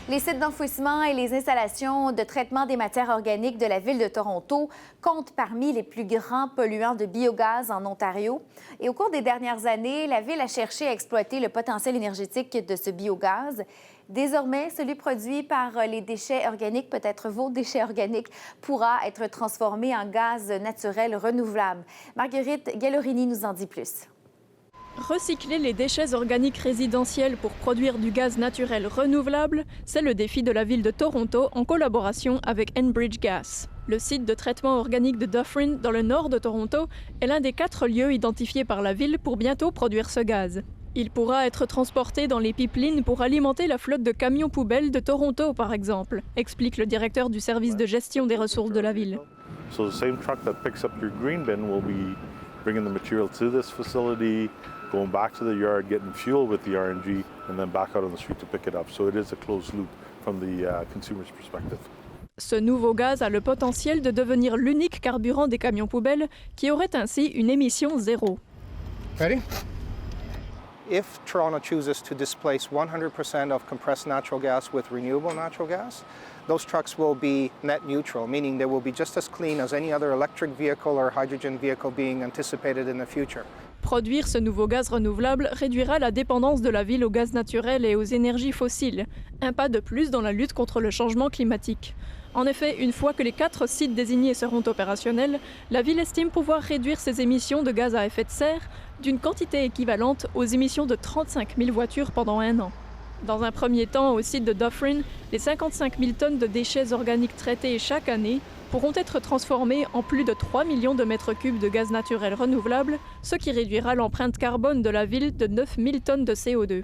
Les sites d'enfouissement et les installations de traitement des matières organiques de la ville de Toronto comptent parmi les plus grands polluants de biogaz en Ontario. Et au cours des dernières années, la ville a cherché à exploiter le potentiel énergétique de ce biogaz. Désormais, celui produit par les déchets organiques, peut-être vos déchets organiques, pourra être transformé en gaz naturel renouvelable. Marguerite Gallorini nous en dit plus. Recycler les déchets organiques résidentiels pour produire du gaz naturel renouvelable, c'est le défi de la ville de Toronto en collaboration avec Enbridge Gas. Le site de traitement organique de Dufferin, dans le nord de Toronto, est l'un des 4 lieux identifiés par la ville pour bientôt produire ce gaz. Il pourra être transporté dans les pipelines pour alimenter la flotte de camions poubelles de Toronto, par exemple, explique le directeur du service de gestion des ressources de la ville. So the same truck that picks up your green bin will be bringing the material to this facility, going back to the yard, getting fuel with the RNG, and then back out on the street to pick it up. So it is a closed loop from the consumer's perspective. Ce nouveau gaz a le potentiel de devenir l'unique carburant des camions poubelles qui aurait ainsi une émission zéro. Ready? If Toronto chooses to displace 100% of compressed natural gas with renewable natural gas, those trucks will be net neutral, meaning they will be just as clean as any other electric vehicle or hydrogen vehicle being anticipated in the future. Produire ce nouveau gaz renouvelable réduira la dépendance de la ville au gaz naturel et aux énergies fossiles, un pas de plus dans la lutte contre le changement climatique. En effet, une fois que les 4 sites désignés seront opérationnels, la ville estime pouvoir réduire ses émissions de gaz à effet de serre d'une quantité équivalente aux émissions de 35 000 voitures pendant un an. Dans un premier temps, au site de Dufferin, les 55 000 tonnes de déchets organiques traités chaque année pourront être transformés en plus de 3 millions de mètres cubes de gaz naturel renouvelable, ce qui réduira l'empreinte carbone de la ville de 9 000 tonnes de CO2.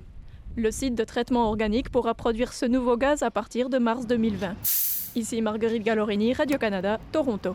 Le site de traitement organique pourra produire ce nouveau gaz à partir de mars 2020. Ici Marguerite Gallorini, Radio-Canada, Toronto.